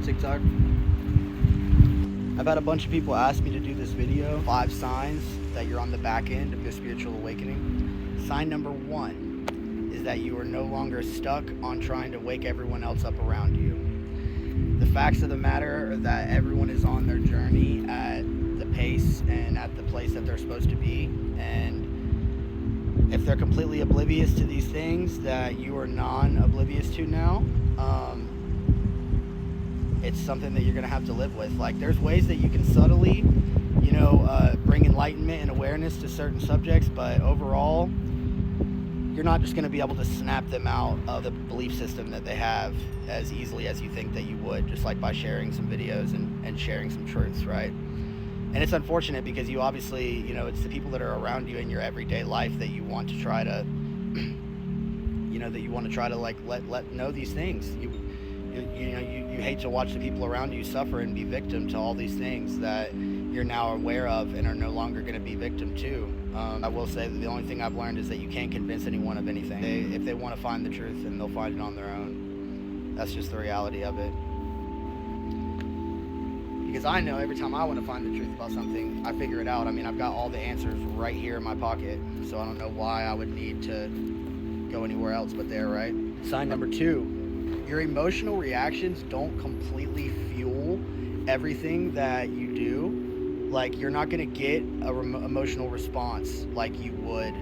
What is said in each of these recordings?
TikTok. I've had a bunch of people ask me to do this video, 5 signs that you're on the back end of your spiritual awakening. Sign number 1 is that you are no longer stuck on trying to wake everyone else up around you. The facts of the matter are that everyone is on their journey at the pace and at the place that they're supposed to be, and if they're completely oblivious to these things that you are non-oblivious to now, it's something that you're going to have to live with. Like, there's ways that you can subtly, bring enlightenment and awareness to certain subjects, but overall, you're not just going to be able to snap them out of the belief system that they have as easily as you think that you would, just like by sharing some videos and sharing some truths, right? And it's unfortunate because you obviously, it's the people that are around you in your everyday life that you want to try to, like let know these things. You hate to watch the people around you suffer and be victim to all these things that you're now aware of and are no longer going to be victim to. I will say that the only thing I've learned is that you can't convince anyone of anything. If they want to find the truth, then they'll find it on their own. That's just the reality of it. Because I know every time I want to find the truth about something, I figure it out. I mean, I've got all the answers right here in my pocket, so I don't know why I would need to go anywhere else but there, right? Sign number 2, your emotional reactions don't completely fuel everything that you do. Like, you're not going to get a emotional response like you would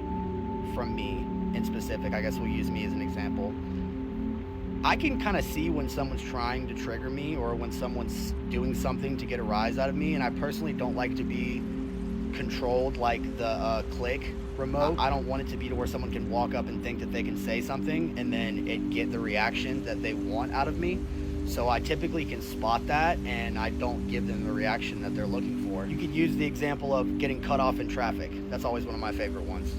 from me in specific. I guess we'll use me as an example. I can kind of see when someone's trying to trigger me or when someone's doing something to get a rise out of me, and I personally don't like to be controlled like the click remote. I don't want it to be to where someone can walk up and think that they can say something and then it get the reaction that they want out of me. So I typically can spot that, and I don't give them the reaction that they're looking for. You could use the example of getting cut off in traffic. That's always one of my favorite ones.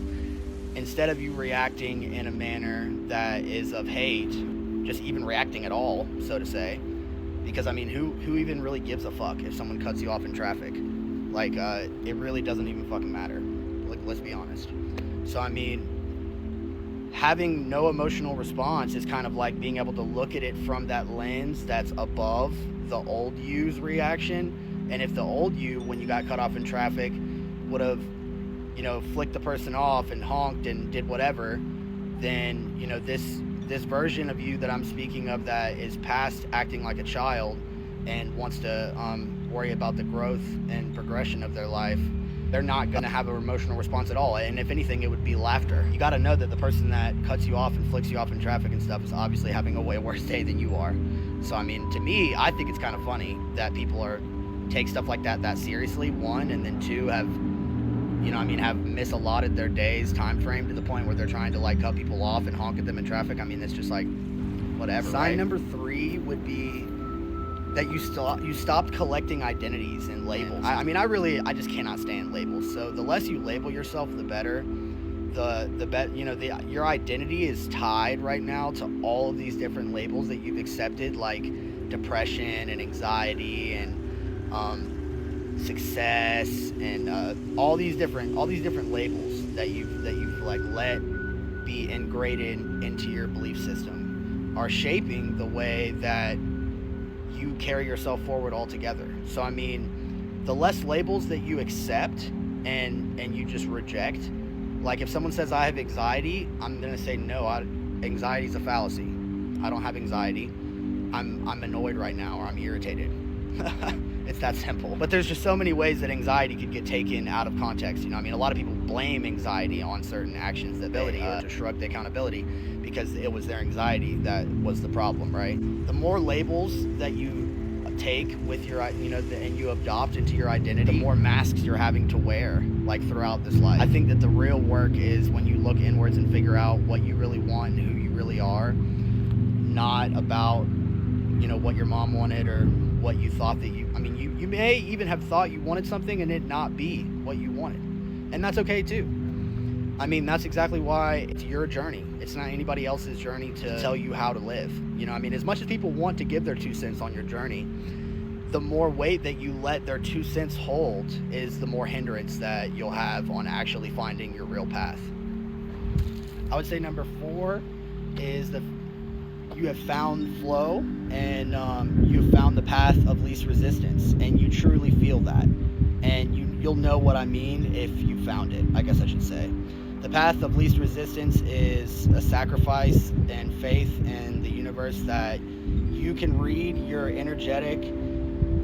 Instead of you reacting in a manner that is of hate, just even reacting at all, so to say, because I mean, who even really gives a fuck if someone cuts you off in traffic? Like, it really doesn't even fucking matter. Like, let's be honest. So I mean, having no emotional response is kind of like being able to look at it from that lens that's above the old you's reaction. And if the old you, when you got cut off in traffic, would have, flicked the person off and honked and did whatever, then, this version of you that I'm speaking of that is past acting like a child and wants to worry about the growth and progression of their life, they're not going to have an emotional response at all. And if anything, it would be laughter. You got to know that the person that cuts you off and flicks you off in traffic and stuff is obviously having a way worse day than you are. So, I mean, to me, I think it's kind of funny that people take stuff like that seriously, 1, and then 2, have misallotted their day's time frame to the point where they're trying to, like, cut people off and honk at them in traffic. I mean, it's just like, whatever. Sign number 3 would be that you stopped collecting identities and labels. I just cannot stand labels. So the less you label yourself, the better. Your identity is tied right now to all of these different labels that you've accepted, like depression and anxiety and success and all these different labels that you've like let be ingrained into your belief system are shaping the way that you carry yourself forward altogether. So I mean, the less labels that you accept and you just reject, like if someone says I have anxiety, I'm gonna say no, anxiety is a fallacy. I don't have anxiety. I'm annoyed right now, or I'm irritated. It's that simple. But there's just so many ways that anxiety could get taken out of context. A lot of people blame anxiety on certain actions that they to shrug the accountability because it was their anxiety that was the problem, right? The more labels that you take with your, and you adopt into your identity, the more masks you're having to wear, like throughout this life. I think that the real work is when you look inwards and figure out what you really want and who you really are, not about, what your mom wanted or what you thought that you may even have thought you wanted something and it not be what you wanted. And that's okay too. That's exactly why it's your journey. It's not anybody else's journey to tell you how to live. As much as people want to give their 2 cents on your journey, the more weight that you let their 2 cents hold is the more hindrance that you'll have on actually finding your real path. I would say number 4 is you have found flow, and you have found the path of least resistance, and you truly feel that. And you'll know what I mean if you found it, I guess I should say. The path of least resistance is a sacrifice and faith in the universe that you can read your energetic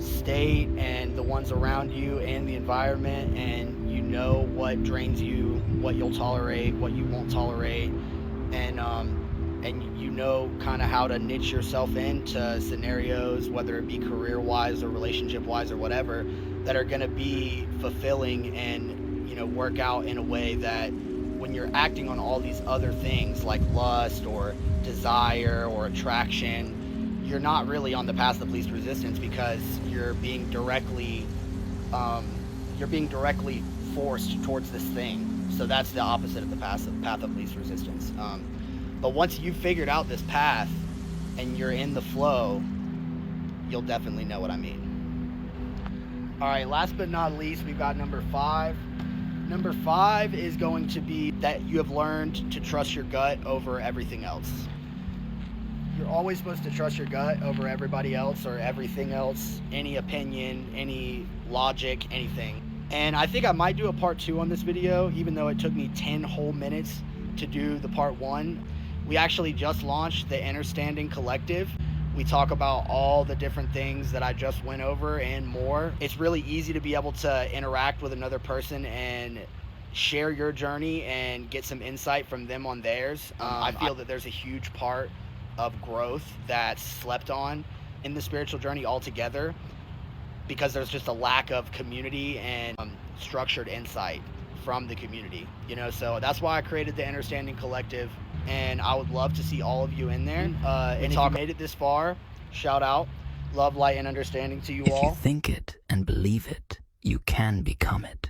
state and the ones around you and the environment, and you know what drains you, what you'll tolerate, what you won't tolerate, and you know kind of how to niche yourself into scenarios, whether it be career-wise or relationship-wise or whatever, that are going to be fulfilling and, you know, work out in a way that when you're acting on all these other things like lust or desire or attraction, you're not really on the path of least resistance, because you're being directly forced towards this thing. So that's the opposite of the path of least resistance. But once you've figured out this path and you're in the flow, you'll definitely know what I mean. All right, last but not least, we've got number 5. Number 5 is going to be that you have learned to trust your gut over everything else. You're always supposed to trust your gut over everybody else or everything else, any opinion, any logic, anything. And I think I might do a part 2 on this video, even though it took me 10 whole minutes to do the part 1. We actually just launched the Innerstanding collective. We talk about all the different things that I just went over and more. It's really easy to be able to interact with another person and share your journey and get some insight from them on theirs. I feel that there's a huge part of growth that's slept on in the spiritual journey altogether, because there's just a lack of community and structured insight from the community, you know. So that's why I created the Innerstanding collective, and I would love to see all of you in there. And if you made it this far, shout out. Love, light, and understanding to you all. If you think it and believe it, you can become it.